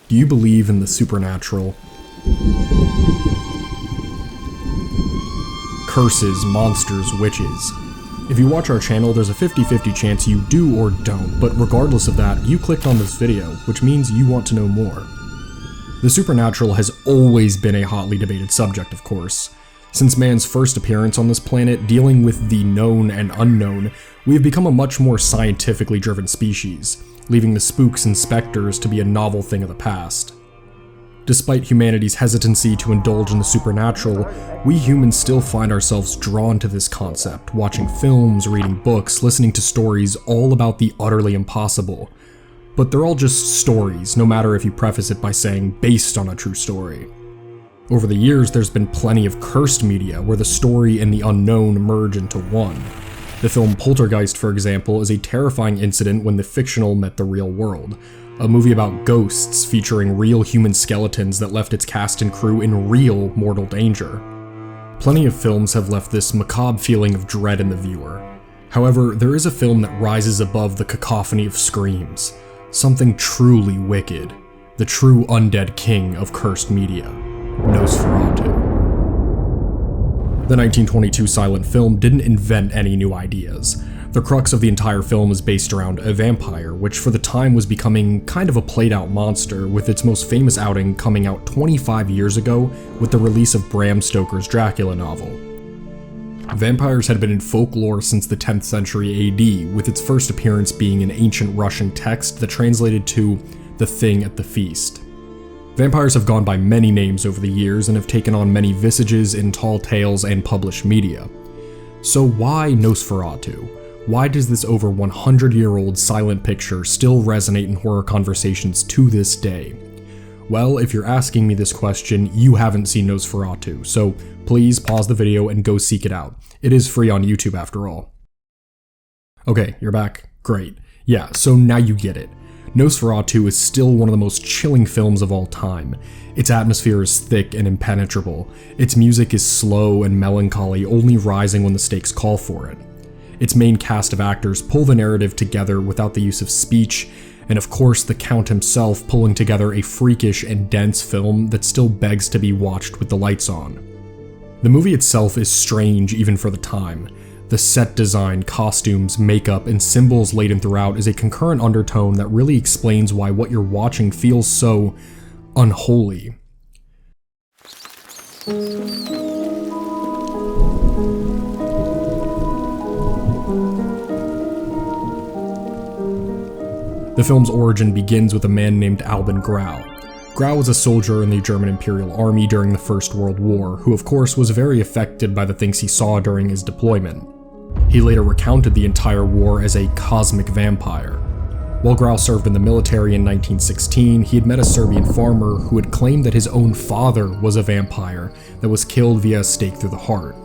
Do you believe in the supernatural? Curses, monsters, witches. If you watch our channel, there's a 50-50 chance you do or don't, but regardless of that, you clicked on this video, which means you want to know more. The supernatural has always been a hotly debated subject, of course. Since man's first appearance on this planet, dealing with the known and unknown, we have become a much more scientifically driven species, leaving the spooks and specters to be a novel thing of the past. Despite humanity's hesitancy to indulge in the supernatural, we humans still find ourselves drawn to this concept, watching films, reading books, listening to stories all about the utterly impossible. But they're all just stories, no matter if you preface it by saying based on a true story. Over the years, there's been plenty of cursed media where the story and the unknown merge into one. The film Poltergeist, for example, is a terrifying incident when the fictional met the real world. A movie about ghosts featuring real human skeletons that left its cast and crew in real mortal danger. Plenty of films have left this macabre feeling of dread in the viewer. However, there is a film that rises above the cacophony of screams. Something truly wicked. The true undead king of cursed media. Nosferatu. The 1922 silent film didn't invent any new ideas. The crux of the entire film is based around a vampire, which for the time was becoming kind of a played-out monster, with its most famous outing coming out 25 years ago with the release of Bram Stoker's Dracula novel. Vampires had been in folklore since the 10th century AD, with its first appearance being an ancient Russian text that translated to "the thing at the feast." Vampires have gone by many names over the years and have taken on many visages in tall tales and published media. So why Nosferatu? Why does this over 100-year-old silent picture still resonate in horror conversations to this day? Well, if you're asking me this question, you haven't seen Nosferatu, so please pause the video and go seek it out. It is free on YouTube after all. Okay, you're back. Great. Yeah, so now you get it. Nosferatu is still one of the most chilling films of all time. Its atmosphere is thick and impenetrable. Its music is slow and melancholy, only rising when the stakes call for it. Its main cast of actors pull the narrative together without the use of speech, and of course the Count himself pulling together a freakish and dense film that still begs to be watched with the lights on. The movie itself is strange even for the time. The set design, costumes, makeup, and symbols laden throughout is a concurrent undertone that really explains why what you're watching feels so unholy. The film's origin begins with a man named Albin Grau. Grau was a soldier in the German Imperial Army during the First World War, who of course was very affected by the things he saw during his deployment. He later recounted the entire war as a cosmic vampire. While Grau served in the military in 1916, he had met a Serbian farmer who had claimed that his own father was a vampire that was killed via a stake through the heart.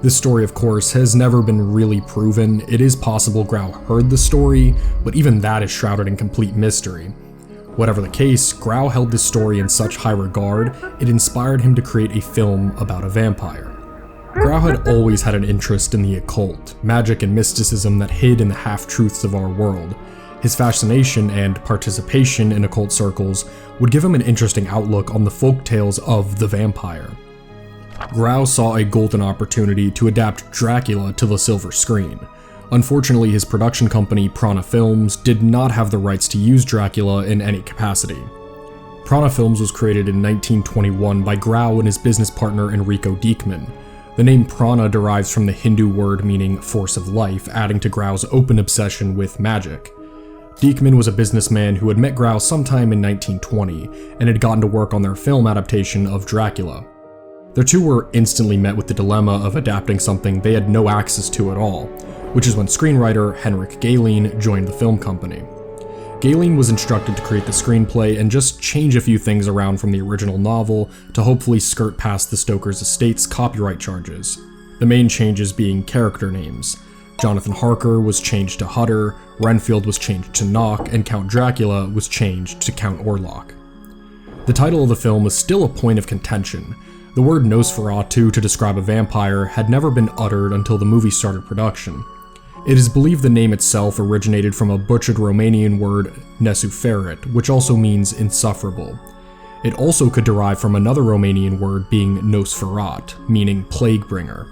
This story, of course, has never been really proven. It is possible Grau heard the story, but even that is shrouded in complete mystery. Whatever the case, Grau held this story in such high regard, it inspired him to create a film about a vampire. Grau had always had an interest in the occult, magic and mysticism that hid in the half-truths of our world. His fascination and participation in occult circles would give him an interesting outlook on the folktales of the vampire. Grau saw a golden opportunity to adapt Dracula to the silver screen. Unfortunately, his production company, Prana Films, did not have the rights to use Dracula in any capacity. Prana Films was created in 1921 by Grau and his business partner Enrico Diekman. The name Prana derives from the Hindu word meaning force of life, adding to Grau's open obsession with magic. Diekman was a businessman who had met Grau sometime in 1920 and had gotten to work on their film adaptation of Dracula. The two were instantly met with the dilemma of adapting something they had no access to at all, which is when screenwriter Henrik Galeen joined the film company. Galeen was instructed to create the screenplay and just change a few things around from the original novel to hopefully skirt past the Stoker's estate's copyright charges. The main changes being character names. Jonathan Harker was changed to Hutter, Renfield was changed to Knock, and Count Dracula was changed to Count Orlok. The title of the film is still a point of contention. The word Nosferatu to describe a vampire had never been uttered until the movie started production. It is believed the name itself originated from a butchered Romanian word Nesuferit, which also means insufferable. It also could derive from another Romanian word being Nosferat, meaning plague bringer.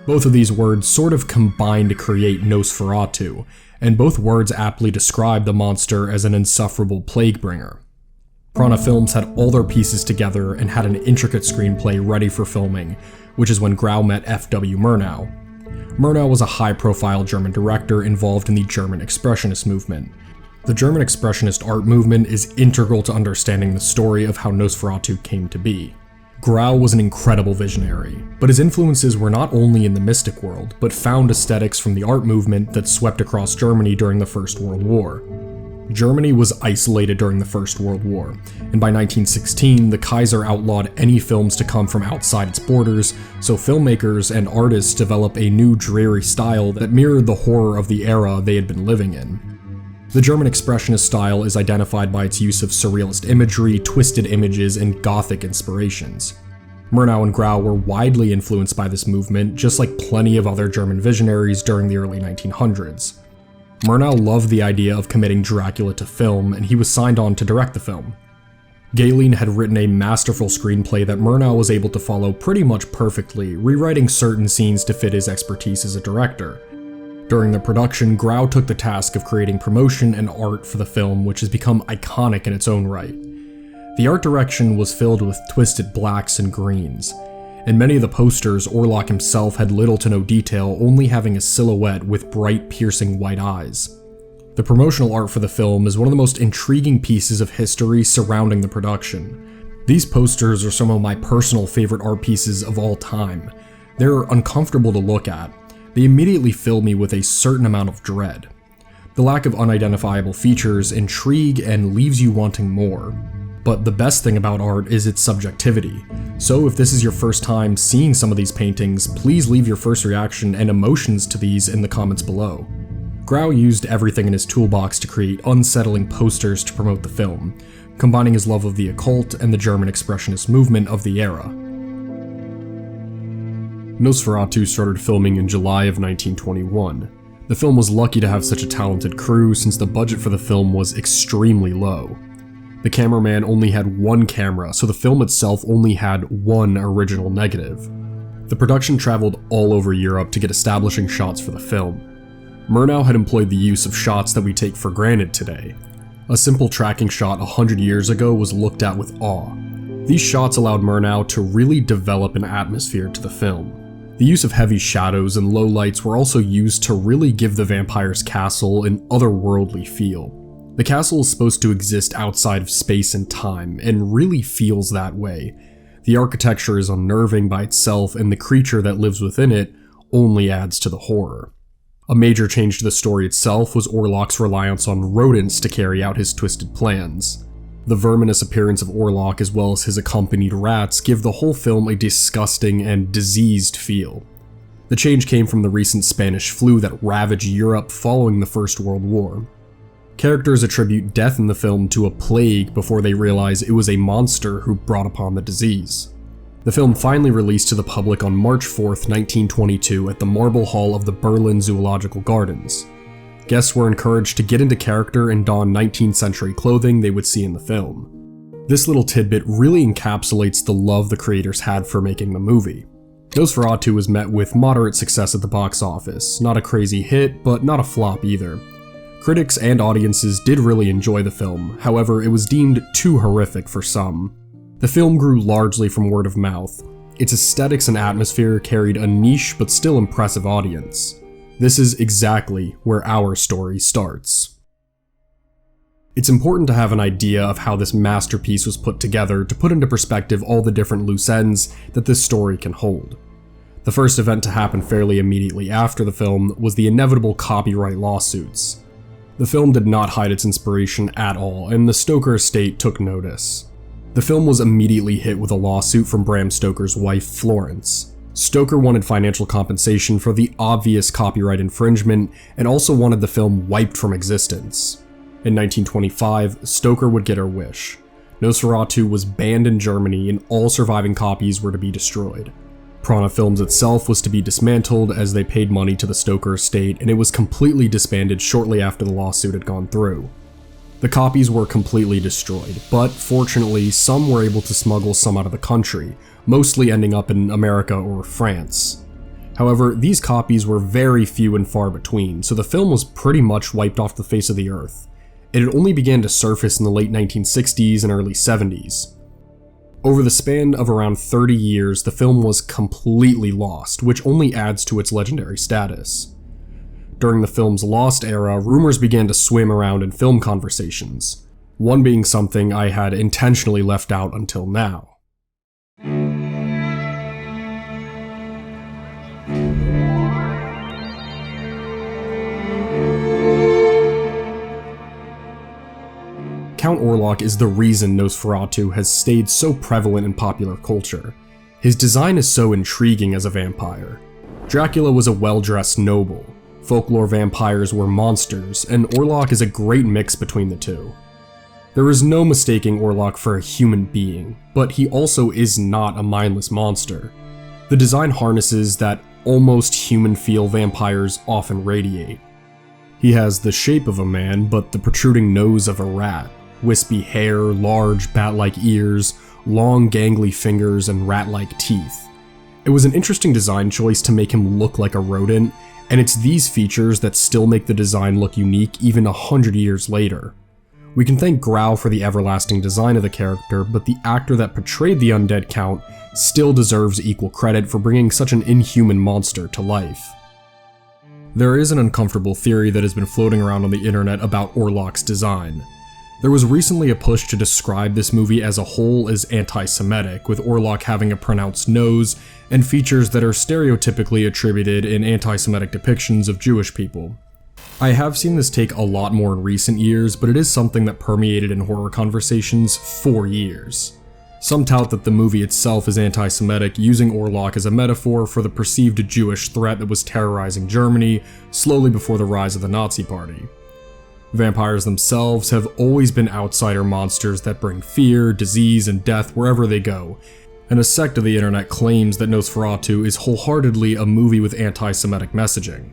Both of these words sort of combine to create Nosferatu, and both words aptly describe the monster as an insufferable plague bringer. Piranha Films had all their pieces together and had an intricate screenplay ready for filming, which is when Grau met F.W. Murnau. Murnau was a high-profile German director involved in the German Expressionist movement. The German Expressionist art movement is integral to understanding the story of how Nosferatu came to be. Grau was an incredible visionary, but his influences were not only in the mystic world, but found aesthetics from the art movement that swept across Germany during the First World War. Germany was isolated during the First World War, and by 1916, the Kaiser outlawed any films to come from outside its borders, so filmmakers and artists developed a new dreary style that mirrored the horror of the era they had been living in. The German Expressionist style is identified by its use of surrealist imagery, twisted images, and Gothic inspirations. Murnau and Grau were widely influenced by this movement, just like plenty of other German visionaries during the early 1900s. Murnau loved the idea of committing Dracula to film, and he was signed on to direct the film. Galen had written a masterful screenplay that Murnau was able to follow pretty much perfectly, rewriting certain scenes to fit his expertise as a director. During the production, Grau took the task of creating promotion and art for the film, which has become iconic in its own right. The art direction was filled with twisted blacks and greens. In many of the posters, Orlok himself had little to no detail, only having a silhouette with bright, piercing white eyes. The promotional art for the film is one of the most intriguing pieces of history surrounding the production. These posters are some of my personal favorite art pieces of all time. They're uncomfortable to look at. They immediately fill me with a certain amount of dread. The lack of unidentifiable features intrigue and leaves you wanting more. But the best thing about art is its subjectivity. So if this is your first time seeing some of these paintings, please leave your first reaction and emotions to these in the comments below. Grau used everything in his toolbox to create unsettling posters to promote the film, combining his love of the occult and the German Expressionist movement of the era. Nosferatu started filming in July of 1921. The film was lucky to have such a talented crew since the budget for the film was extremely low. The cameraman only had one camera, so the film itself only had one original negative. The production traveled all over Europe to get establishing shots for the film. Murnau had employed the use of shots that we take for granted today. A simple tracking shot 100 years ago was looked at with awe. These shots allowed Murnau to really develop an atmosphere to the film. The use of heavy shadows and low lights were also used to really give the vampire's castle an otherworldly feel. The castle is supposed to exist outside of space and time, and really feels that way. The architecture is unnerving by itself, and the creature that lives within it only adds to the horror. A major change to the story itself was Orlok's reliance on rodents to carry out his twisted plans. The verminous appearance of Orlok as well as his accompanied rats give the whole film a disgusting and diseased feel. The change came from the recent Spanish flu that ravaged Europe following the First World War. Characters attribute death in the film to a plague before they realize it was a monster who brought upon the disease. The film finally released to the public on March 4th, 1922 at the Marble Hall of the Berlin Zoological Gardens. Guests were encouraged to get into character and don 19th century clothing they would see in the film. This little tidbit really encapsulates the love the creators had for making the movie. Nosferatu was met with moderate success at the box office, not a crazy hit, but not a flop either. Critics and audiences did really enjoy the film, however it was deemed too horrific for some. The film grew largely from word of mouth. Its aesthetics and atmosphere carried a niche but still impressive audience. This is exactly where our story starts. It's important to have an idea of how this masterpiece was put together to put into perspective all the different loose ends that this story can hold. The first event to happen fairly immediately after the film was the inevitable copyright lawsuits. The film did not hide its inspiration at all, and the Stoker estate took notice. The film was immediately hit with a lawsuit from Bram Stoker's wife, Florence. Stoker wanted financial compensation for the obvious copyright infringement, and also wanted the film wiped from existence. In 1925, Stoker would get her wish. Nosferatu was banned in Germany, and all surviving copies were to be destroyed. Prana Films itself was to be dismantled as they paid money to the Stoker estate, and it was completely disbanded shortly after the lawsuit had gone through. The copies were completely destroyed, but fortunately some were able to smuggle some out of the country, mostly ending up in America or France. However, these copies were very few and far between, so the film was pretty much wiped off the face of the earth. It had only began to surface in the late 1960s and early 70s. Over the span of around 30 years, the film was completely lost, which only adds to its legendary status. During the film's lost era, rumors began to swim around in film conversations, one being something I had intentionally left out until now. Count Orlok is the reason Nosferatu has stayed so prevalent in popular culture. His design is so intriguing as a vampire. Dracula was a well-dressed noble, folklore vampires were monsters, and Orlok is a great mix between the two. There is no mistaking Orlok for a human being, but he also is not a mindless monster. The design harnesses that almost human feel vampires often radiate. He has the shape of a man, but the protruding nose of a rat, wispy hair, large bat-like ears, long gangly fingers, and rat-like teeth. It was an interesting design choice to make him look like a rodent, and it's these features that still make the design look unique even 100 years later. We can thank Grau for the everlasting design of the character, but the actor that portrayed the undead Count still deserves equal credit for bringing such an inhuman monster to life. There is an uncomfortable theory that has been floating around on the internet about Orlok's design. There was recently a push to describe this movie as a whole as anti-Semitic, with Orlok having a pronounced nose and features that are stereotypically attributed in anti-Semitic depictions of Jewish people. I have seen this take a lot more in recent years, but it is something that permeated in horror conversations for years. Some tout that the movie itself is anti-Semitic, using Orlok as a metaphor for the perceived Jewish threat that was terrorizing Germany slowly before the rise of the Nazi Party. Vampires themselves have always been outsider monsters that bring fear, disease, and death wherever they go, and a sect of the internet claims that Nosferatu is wholeheartedly a movie with anti-Semitic messaging.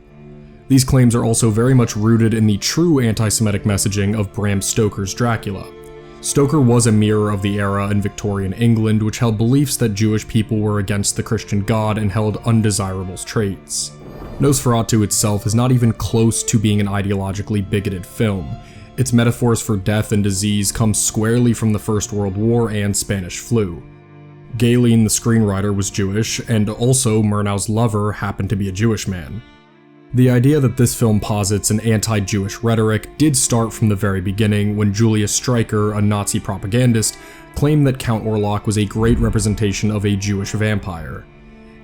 These claims are also very much rooted in the true anti-Semitic messaging of Bram Stoker's Dracula. Stoker was a mirror of the era in Victorian England, which held beliefs that Jewish people were against the Christian God and held undesirable traits. Nosferatu itself is not even close to being an ideologically bigoted film. Its metaphors for death and disease come squarely from the First World War and Spanish flu. Galen, the screenwriter, was Jewish, and also Murnau's lover happened to be a Jewish man. The idea that this film posits an anti-Jewish rhetoric did start from the very beginning when Julius Streicher, a Nazi propagandist, claimed that Count Orlok was a great representation of a Jewish vampire.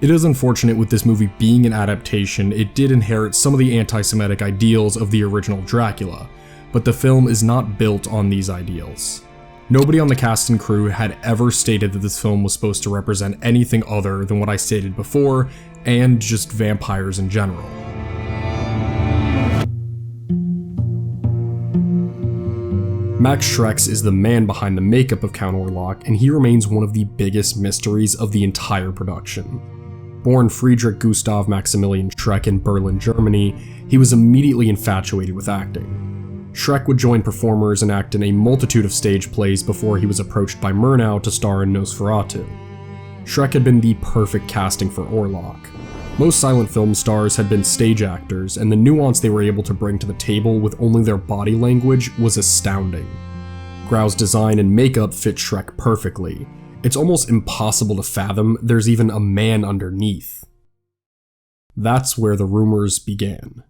It is unfortunate with this movie being an adaptation, it did inherit some of the anti-Semitic ideals of the original Dracula, but the film is not built on these ideals. Nobody on the cast and crew had ever stated that this film was supposed to represent anything other than what I stated before, and just vampires in general. Max Schreck is the man behind the makeup of Count Orlok, and he remains one of the biggest mysteries of the entire production. Born Friedrich Gustav Maximilian Schreck in Berlin, Germany, he was immediately infatuated with acting. Schreck would join performers and act in a multitude of stage plays before he was approached by Murnau to star in Nosferatu. Schreck had been the perfect casting for Orlok. Most silent film stars had been stage actors, and the nuance they were able to bring to the table with only their body language was astounding. Grau's design and makeup fit Schreck perfectly. It's almost impossible to fathom there's even a man underneath. That's where the rumors began.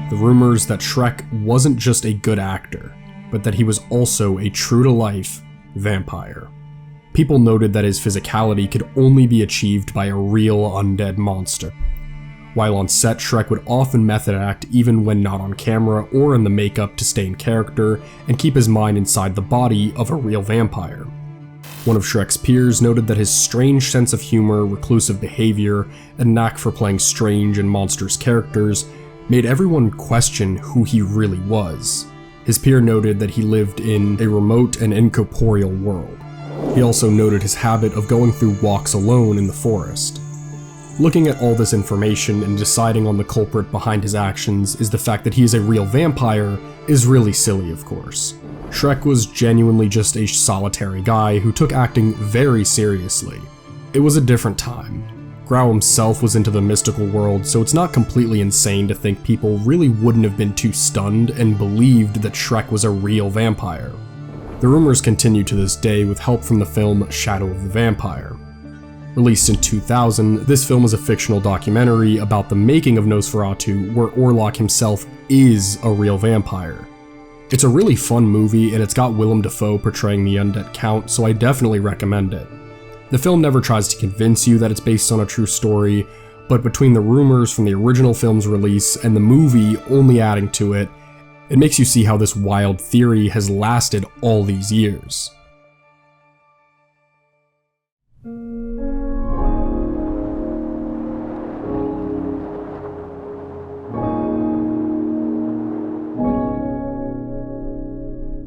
The rumors that Schreck wasn't just a good actor, but that he was also a true-to-life vampire. People noted that his physicality could only be achieved by a real undead monster. While on set, Schreck would often method act even when not on camera or in the makeup to stay in character and keep his mind inside the body of a real vampire. One of Schreck's peers noted that his strange sense of humor, reclusive behavior, and knack for playing strange and monstrous characters made everyone question who he really was. His peer noted that he lived in a remote and incorporeal world. He also noted his habit of going through walks alone in the forest. Looking at all this information and deciding on the culprit behind his actions is the fact that he is a real vampire is really silly, of course. Schreck was genuinely just a solitary guy who took acting very seriously. It was a different time. Grau himself was into the mystical world, so it's not completely insane to think people really wouldn't have been too stunned and believed that Schreck was a real vampire. The rumors continue to this day with help from the film Shadow of the Vampire. Released in 2000, this film is a fictional documentary about the making of Nosferatu, where Orlok himself is a real vampire. It's a really fun movie, and it's got Willem Dafoe portraying the undead Count, so I definitely recommend it. The film never tries to convince you that it's based on a true story, but between the rumors from the original film's release and the movie only adding to it, it makes you see how this wild theory has lasted all these years.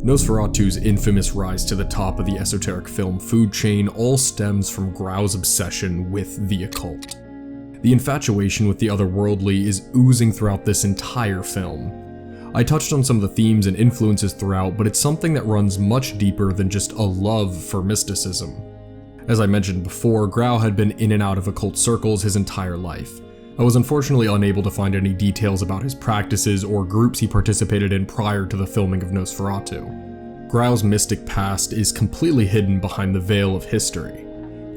Nosferatu's infamous rise to the top of the esoteric film food chain all stems from Grau's obsession with the occult. The infatuation with the otherworldly is oozing throughout this entire film. I touched on some of the themes and influences throughout, but it's something that runs much deeper than just a love for mysticism. As I mentioned before, Grau had been in and out of occult circles his entire life. I was unfortunately unable to find any details about his practices or groups he participated in prior to the filming of Nosferatu. Grau's mystic past is completely hidden behind the veil of history.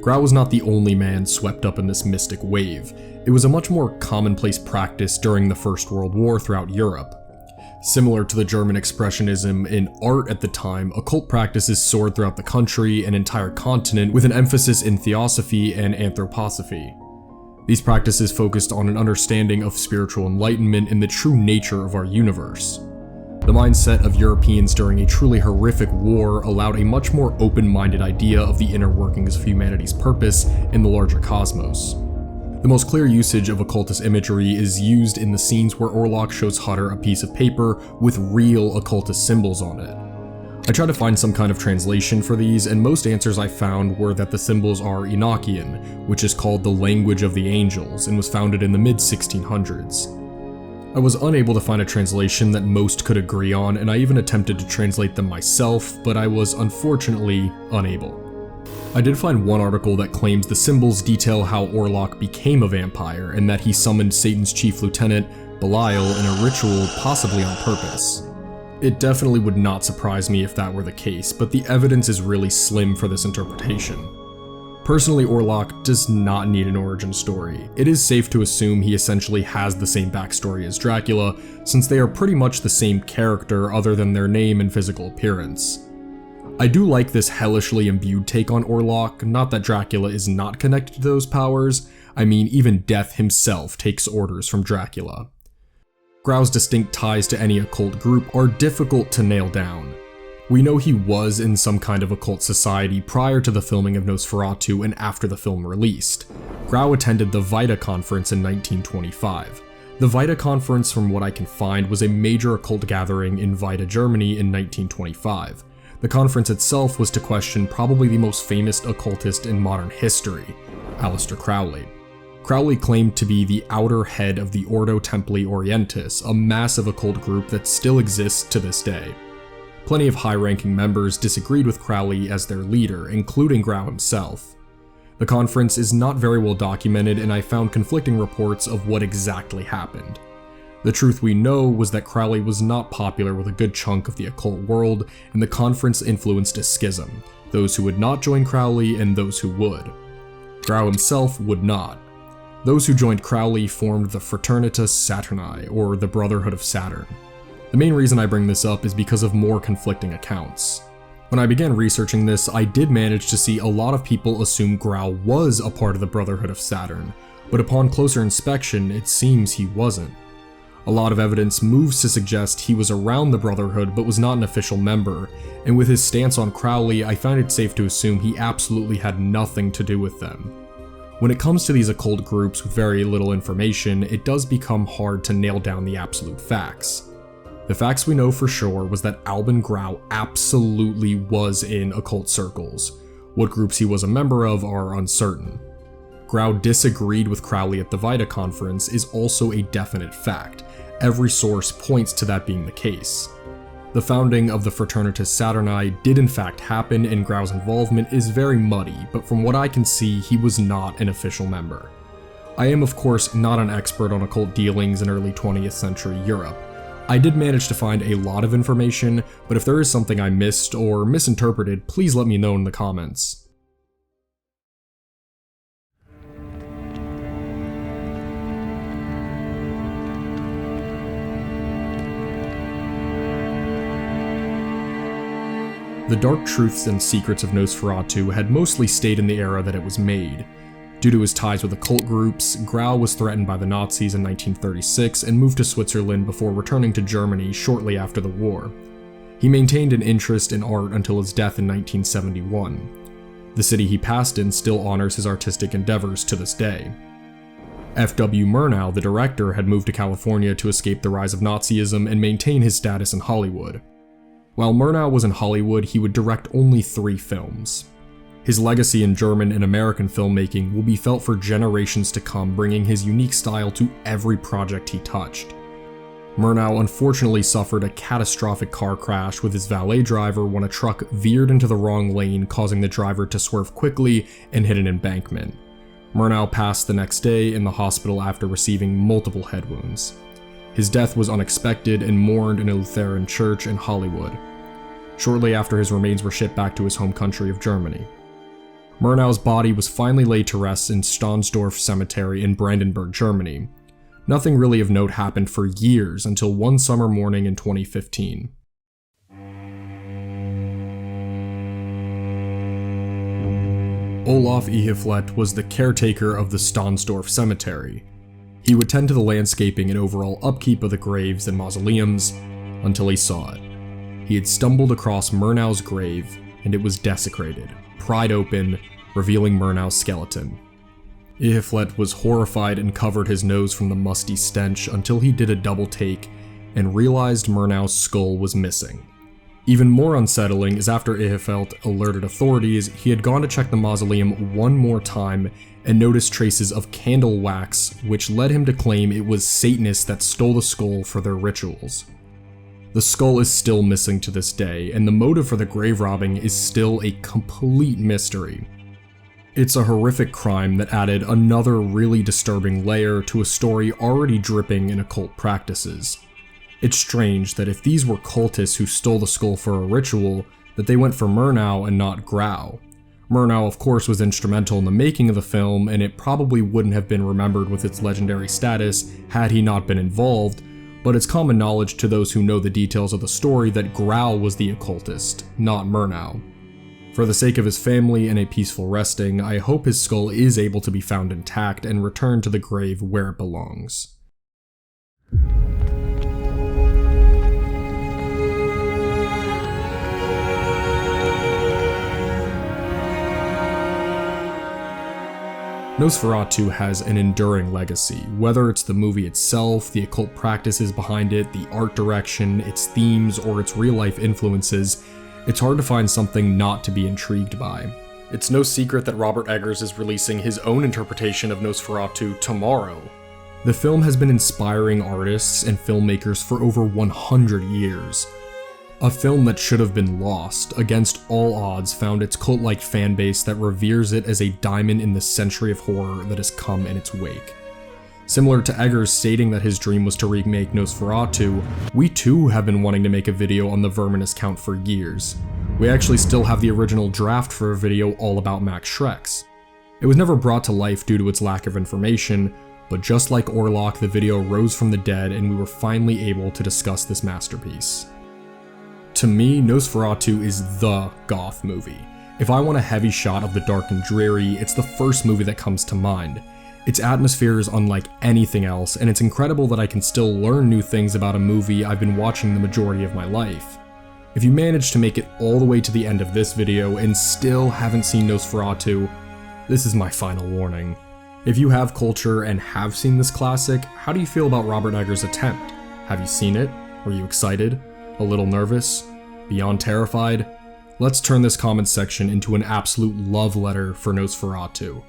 Grau was not the only man swept up in this mystic wave. It was a much more commonplace practice during the First World War throughout Europe. Similar to the German Expressionism in art at the time, occult practices soared throughout the country and entire continent with an emphasis in theosophy and anthroposophy. These practices focused on an understanding of spiritual enlightenment and the true nature of our universe. The mindset of Europeans during a truly horrific war allowed a much more open-minded idea of the inner workings of humanity's purpose in the larger cosmos. The most clear usage of occultist imagery is used in the scenes where Orlok shows Hutter a piece of paper with real occultist symbols on it. I tried to find some kind of translation for these, and most answers I found were that the symbols are Enochian, which is called the language of the angels, and was founded in the mid-1600s. I was unable to find a translation that most could agree on, and I even attempted to translate them myself, but I was unfortunately unable. I did find one article that claims the symbols detail how Orlok became a vampire, and that he summoned Satan's chief lieutenant, Belial, in a ritual possibly on purpose. It definitely would not surprise me if that were the case, but the evidence is really slim for this interpretation. Personally, Orlok does not need an origin story. It is safe to assume he essentially has the same backstory as Dracula, since they are pretty much the same character other than their name and physical appearance. I do like this hellishly imbued take on Orlok, not that Dracula is not connected to those powers, I mean even Death himself takes orders from Dracula. Grau's distinct ties to any occult group are difficult to nail down. We know he was in some kind of occult society prior to the filming of Nosferatu and after the film released. Grau attended the Vita Conference in 1925. The Vita Conference, from what I can find, was a major occult gathering in Vita, Germany in 1925. The conference itself was to question probably the most famous occultist in modern history, Aleister Crowley. Crowley claimed to be the outer head of the Ordo Templi Orientis, a massive occult group that still exists to this day. Plenty of high-ranking members disagreed with Crowley as their leader, including Grau himself. The conference is not very well documented, and I found conflicting reports of what exactly happened. The truth we know was that Crowley was not popular with a good chunk of the occult world, and the conference influenced a schism, those who would not join Crowley and those who would. Grau himself would not. Those who joined Crowley formed the Fraternitas Saturni, or the Brotherhood of Saturn. The main reason I bring this up is because of more conflicting accounts. When I began researching this, I did manage to see a lot of people assume Grau was a part of the Brotherhood of Saturn, but upon closer inspection, it seems he wasn't. A lot of evidence moves to suggest he was around the Brotherhood but was not an official member, and with his stance on Crowley, I found it safe to assume he absolutely had nothing to do with them. When it comes to these occult groups with very little information, it does become hard to nail down the absolute facts. The facts we know for sure was that Albin Grau absolutely was in occult circles. What groups he was a member of are uncertain. Grau disagreed with Crowley at the Vita conference is also a definite fact. Every source points to that being the case. The founding of the Fraternitas Saturni did in fact happen, and Grau's involvement is very muddy, but from what I can see, he was not an official member. I am of course not an expert on occult dealings in early 20th century Europe. I did manage to find a lot of information, but if there is something I missed or misinterpreted, please let me know in the comments. The dark truths and secrets of Nosferatu had mostly stayed in the era that it was made. Due to his ties with occult groups, Grau was threatened by the Nazis in 1936 and moved to Switzerland before returning to Germany shortly after the war. He maintained an interest in art until his death in 1971. The city he passed in still honors his artistic endeavors to this day. F.W. Murnau, the director, had moved to California to escape the rise of Nazism and maintain his status in Hollywood. While Murnau was in Hollywood, he would direct only 3 films. His legacy in German and American filmmaking will be felt for generations to come, bringing his unique style to every project he touched. Murnau unfortunately suffered a catastrophic car crash with his valet driver when a truck veered into the wrong lane, causing the driver to swerve quickly and hit an embankment. Murnau passed the next day in the hospital after receiving multiple head wounds. His death was unexpected and mourned in a Lutheran church in Hollywood. Shortly after, his remains were shipped back to his home country of Germany. Murnau's body was finally laid to rest in Stahnsdorf Cemetery in Brandenburg, Germany. Nothing really of note happened for years until one summer morning in 2015. Olaf Iheflet was the caretaker of the Stahnsdorf Cemetery. He would tend to the landscaping and overall upkeep of the graves and mausoleums until he saw it. He had stumbled across Murnau's grave, and it was desecrated, pried open, revealing Murnau's skeleton. Iheflet was horrified and covered his nose from the musty stench until he did a double take and realized Murnau's skull was missing. Even more unsettling is after Iheflet alerted authorities, he had gone to check the mausoleum one more time and noticed traces of candle wax, which led him to claim it was Satanists that stole the skull for their rituals. The skull is still missing to this day, and the motive for the grave robbing is still a complete mystery. It's a horrific crime that added another really disturbing layer to a story already dripping in occult practices. It's strange that if these were cultists who stole the skull for a ritual, that they went for Murnau and not Grau. Murnau, of course, was instrumental in the making of the film, and it probably wouldn't have been remembered with its legendary status had he not been involved, but it's common knowledge to those who know the details of the story that Grau was the occultist, not Murnau. For the sake of his family and a peaceful resting, I hope his skull is able to be found intact and returned to the grave where it belongs. Nosferatu has an enduring legacy, whether it's the movie itself, the occult practices behind it, the art direction, its themes, or its real-life influences. It's hard to find something not to be intrigued by. It's no secret that Robert Eggers is releasing his own interpretation of Nosferatu tomorrow. The film has been inspiring artists and filmmakers for over 100 years. A film that should have been lost, against all odds, found its cult-like fanbase that reveres it as a diamond in the century of horror that has come in its wake. Similar to Eggers stating that his dream was to remake Nosferatu, we too have been wanting to make a video on the Verminous Count for years. We actually still have the original draft for a video all about Max Schreck's. It was never brought to life due to its lack of information, but just like Orlok, the video rose from the dead and we were finally able to discuss this masterpiece. To me, Nosferatu is the goth movie. If I want a heavy shot of the dark and dreary, it's the first movie that comes to mind. Its atmosphere is unlike anything else, and it's incredible that I can still learn new things about a movie I've been watching the majority of my life. If you manage to make it all the way to the end of this video and still haven't seen Nosferatu, this is my final warning. If you have culture and have seen this classic, how do you feel about Robert Eggers' attempt? Have you seen it? Were you excited? A little nervous? Beyond terrified? let's turn this comment section into an absolute love letter for Nosferatu.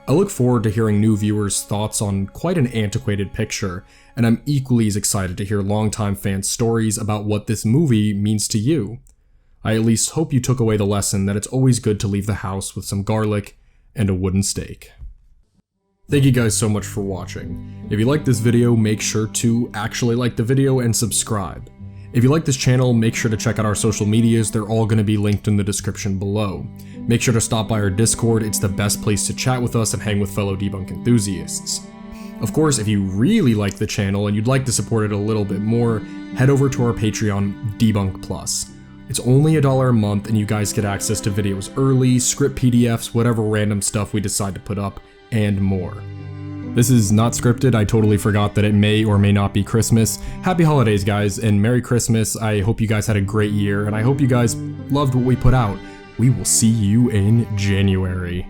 I look forward to hearing new viewers' thoughts on quite an antiquated picture, and I'm equally as excited to hear longtime fans' stories about what this movie means to you. I at least hope you took away the lesson that it's always good to leave the house with some garlic and a wooden stake. Thank you guys so much for watching. If you liked this video, make sure to actually like the video and subscribe. If you like this channel, make sure to check out our social medias, they're all going to be linked in the description below. Make sure to stop by our Discord, it's the best place to chat with us and hang with fellow debunk enthusiasts. Of course, if you really like the channel and you'd like to support it a little bit more, head over to our Patreon, Debunk Plus. It's only $1 a month and you guys get access to videos early, script PDFs, whatever random stuff we decide to put up, and more. This is not scripted, I totally forgot that it may or may not be Christmas. Happy holidays guys, and Merry Christmas. I hope you guys had a great year, and I hope you guys loved what we put out. We will see you in January.